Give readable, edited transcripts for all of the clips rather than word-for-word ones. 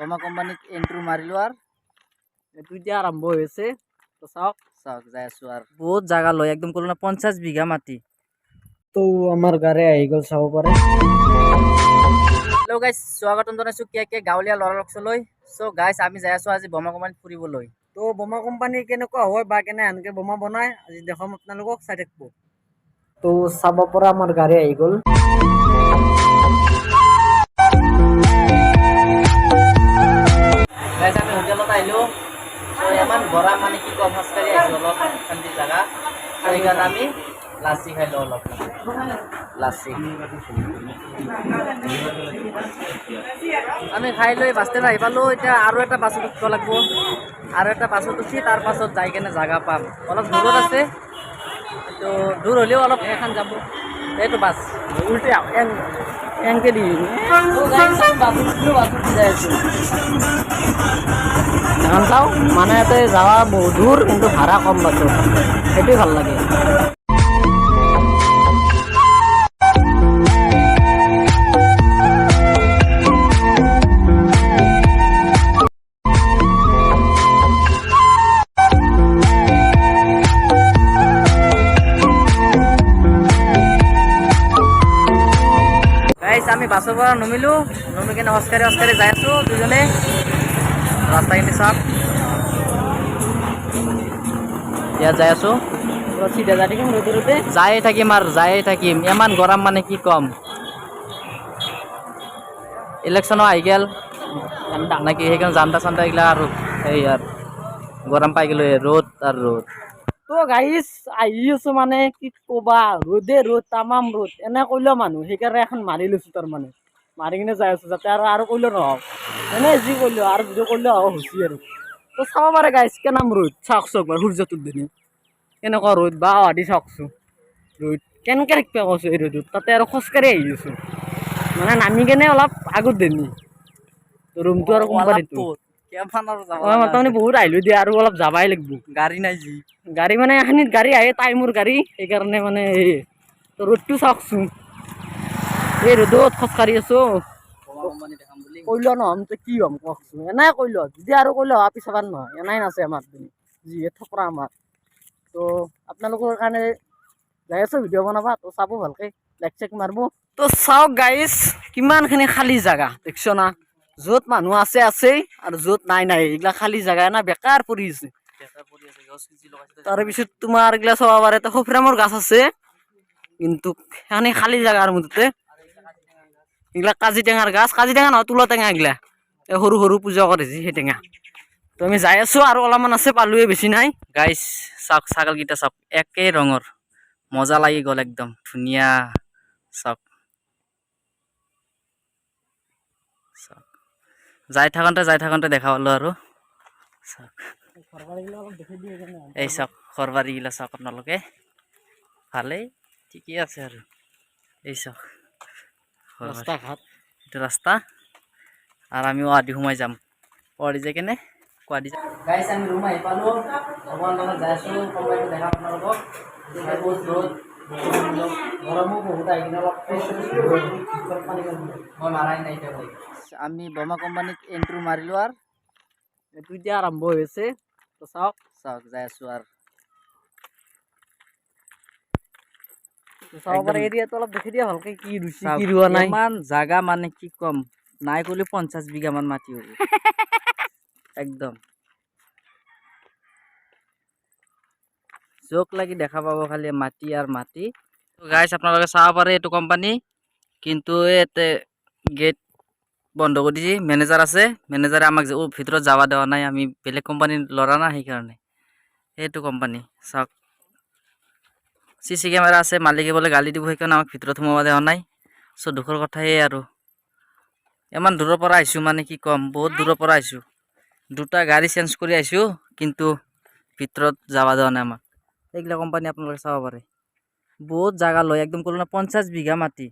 বমা কোম্পানীত এন্ট্ৰি মাৰিলো আৰু এইটো এতিয়া আৰম্ভ হৈছে। তো চাওক চাওক যাই আছো আৰু বহুত জাগা লয় একদম ক'লো না 50 বিঘা মাটি। তো আমাৰ গাড়ী আহি গ'ল চাব পাৰে। হেল্ল' গাইজ স্বাগতম জনাইছো কে গাঁৱলীয়া ল'ৰা লৈ। চ' গাইজ আমি যাই আছো আজি বমা কোম্পানীত ফুৰিবলৈ। তো বোমা কোম্পানী কেনেকুৱা হয় বা কেনে আনকে বোমা বনায় আজি দেখাম আপোনালোকক, চাই থাকিব। তো চাব পৰা আমাৰ গাড়ী আহি গ'ল। গাইজ আমি হোটেলত আহিলো। চ' ইমান গৰম মানে কি কম খোজকাঢ়ি আহিছো অলপ শান্তি জাগা। সেইকাৰণে আমি লাচি খাই লওঁ অলপ। লাচি আমি খাই লৈ বাছ ষ্টেণ্ড আহি পালোঁ। এতিয়া আৰু এটা বাছত উঠিব লাগিব। আৰু এটা বাছত উঠি তাৰ পাছত যাই কেনে জাগা পাম। অলপ দূৰত আছে কিন্তু দূৰ হ'লেও অলপ এখন যাব। এইটো বাছ উল্টে এনকে দি বাছত যাই আছোঁ। এখন চাওঁ মানে ইয়াতে যাৱা বহুত দূৰ কিন্তু ভাড়া কম বাছত, সেইটোৱে ভাল লাগে। গাইজ আমি বাছৰ পৰা নমি কেনে খোজকাঢ়ি যাই আছোঁ দুজনে। ৰাস্তাখিনি চাওক, ইয়াত যাই আছোঁ। চিধা যাই থাকিম ৰ'দতে, যায়ে থাকিম ইমান গৰম মানে কি ক'ম। ইলেকশ্যনো আহি গেল নাকি সেইকাৰণে জাণ্টা চাণ্টা এইগিলা আৰু সেই আৰু গৰম পাই গ'লো ৰ'দ আৰু ৰ'দ। তো গাইজ আহি আছো মানে কি ক'বা, ৰ'দ তামাম ৰ'দ এনে কৰিলেও মানুহ সেইকাৰণে এখন মাৰি লৈছো। তাৰমানে মাৰি কিনে যাই আছো যাতে আৰু কৰিলেও নহওক, এনে যি কৰিলেও আৰু ভিডিঅ' কৰিলেও হ'ব হৈছে আৰু। তো চাব পাৰে গাইজ কেনাম ৰ'দ, চাওকচোন একবাৰ সূৰ্যটোৰ দিনে কেনেকুৱা ৰ'দ বা আদি চাওকচোন ৰ'দ কেনেকৈ থাকিব কৈছো এই ৰ'দত। তাতে আৰু খোজকাঢ়ি আহি আছো মানে নামি কেনে অলপ আগত দেনি ৰুমটো আৰু কোম্পানীটো তাৰমানে বহুত আহিলো দিয়া আৰু অলপ যাবাই লাগিব। গাড়ী নাই যি গাড়ী মানে এখিনিত গাড়ী আহে টাইমৰ গাড়ী সেইকাৰণে মানে তো ৰ'দটো চাওকচোন এই ৰ'দত খোজকাঢ়ি আছো। কৈলো নহম তো কি হ'ম কওকচোন, এনেই কৈলো যদি আৰু কৈলো পিছাবাৰ নহয় এনেই নাছে আমাৰ যিহে থপৰা আমাৰ। তো আপোনালোকৰ কাৰণে যাই আছো ভিডিঅ' বনাবা, তো চাব ভালকে লাইক চাইক মাৰিব। তো চাওক গাইজ কিমানখিনি খালী জাগা দেখছ না, য'ত মানুহ আছে আৰু য'ত নাই এইগিলা খালী জাগা না বেকাৰ পৰি আছে। তাৰপিছত তোমাৰ এইগিলা চাব পাৰে সফৰামৰ গাছ আছে কিন্তু সেইখানি খালী জাগাৰ মধ্যে এইগিলা কাজি টেঙাৰ গাছ, কাজি টেঙা নহয় তুলা টেঙা এইগিলা সৰু সৰু পূজা কৰিছে সেই টেঙা। তো আমি যাই আছো আৰু অলপমান আছে পালোৱে বেছি নাই। গাইজ চাওক ছাগলকেইটা চাওক একে ৰঙৰ, মজা লাগি গ'ল একদম ধুনীয়া। চাওক যাই থাকোঁতে দেখা পালো আৰু চাওক এই চাওক ঘৰ বাৰীগিলা চাওক আপোনালোকে ভালেই ঠিকেই আছে আৰু এই চাওক ৰাস্তা ঘাট এইটো ৰাস্তা আৰু আমিও আদি সোমাই যাম পৰি যায় কেনে কোৱাদি যাম। গাইজ আমি ৰুম আহি পালোঁ, অকণমান লগত যাই আছোঁ কোম্পানীটো দেখা আপোনালোকক। বহুত ৰ'দ গৰমো বহুত আহি কিনে অলপ মই মাৰাই নাই এতিয়া। আমি বমা কোম্পানীত এন্ট্ৰি মাৰিলোঁ আৰু এইটো এতিয়া আৰম্ভ হৈছে। তো চাওক যাই আছোঁ আৰু চাব পাৰে এৰিয়াটো অলপ দেখি দিয়া ভালকে কি ৰুচি কি ৰোৱা নাই। ইমান জাগা মানে কি কম, নাই কৰিলে 50 বিঘা মান মাটি হ'ব একদম জোক লাগি দেখা পাব খালি মাটি আৰু মাটি। গাইজ আপোনালোকে চাব পাৰে এইটো কোম্পানী কিন্তু ইয়াতে গেট বন্ধ কৰি দিছে। মেনেজাৰ আছে, মেনেজাৰে আমাক ভিতৰত যাব দিয়া নাই, আমি বেলেগ কোম্পানীৰ ল'ৰা না সেইকাৰণে। সেইটো কোম্পানী চাওক CC কেমেৰা আছে, মালিকে বোলে গালি দিব সেইকাৰণে আমাক ভিতৰত সোমাব দিয়া নাই। চ' দুখৰ কথা এই আৰু ইমান দূৰৰ পৰা আহিছোঁ মানে কি ক'ম, বহুত দূৰৰ পৰা আহিছোঁ, দুটা গাড়ী চেঞ্জ কৰি আহিছোঁ কিন্তু ভিতৰত যাব দিয়া নাই আমাক। এইগিলা কোম্পানী আপোনালোকে চাব পাৰে বহুত জাগা লয় একদম ক'লো না 50 বিঘা মাটি।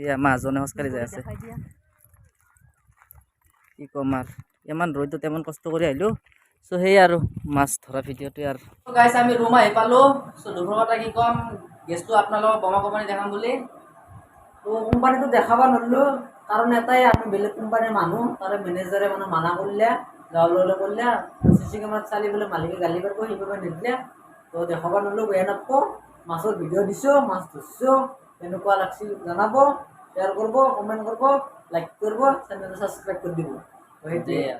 এয়া মাজনে খোজকাঢ়ি যাই আছে কি ক'ম আৰু ইমান ৰ'দত ইমান কষ্ট কৰি আহিলোঁ। চ' সেই আৰু মাছ ধৰা ভিডিঅ'টোৱে আৰু গাইজ আমি ৰুম আহি পালোঁ। চ' দুখৰ কথা কি ক'ম, গেছটো আপোনালোকক বমা কোম্পানী দেখাম বুলি তো কোম্পানীটো দেখাব নোৱাৰিলোঁ কাৰণ এটাই আমি বেলেগ কোম্পানীৰ মানুহ তাৰে মেনেজাৰে মানে মানা কৰিলে যাবলৈ কৰিলে চিচি কেমেৰাত চালি বোলে মালিকে গালি পাৰিব সেইবাবে নিদিলে তো দেখাব নোৱাৰিলোঁ বেয়া নাপাব মাছৰ ভিডিঅ' দিছোঁ মাছ ধৰিছোঁ কেনেকুৱা লাগছি জনাব শ্বেয়াৰ কৰিব কমেণ্ট কৰিব লাইক কৰিব চেনেলটো ছাবস্ক্ৰাইব কৰি দিব তো সেইটোৱে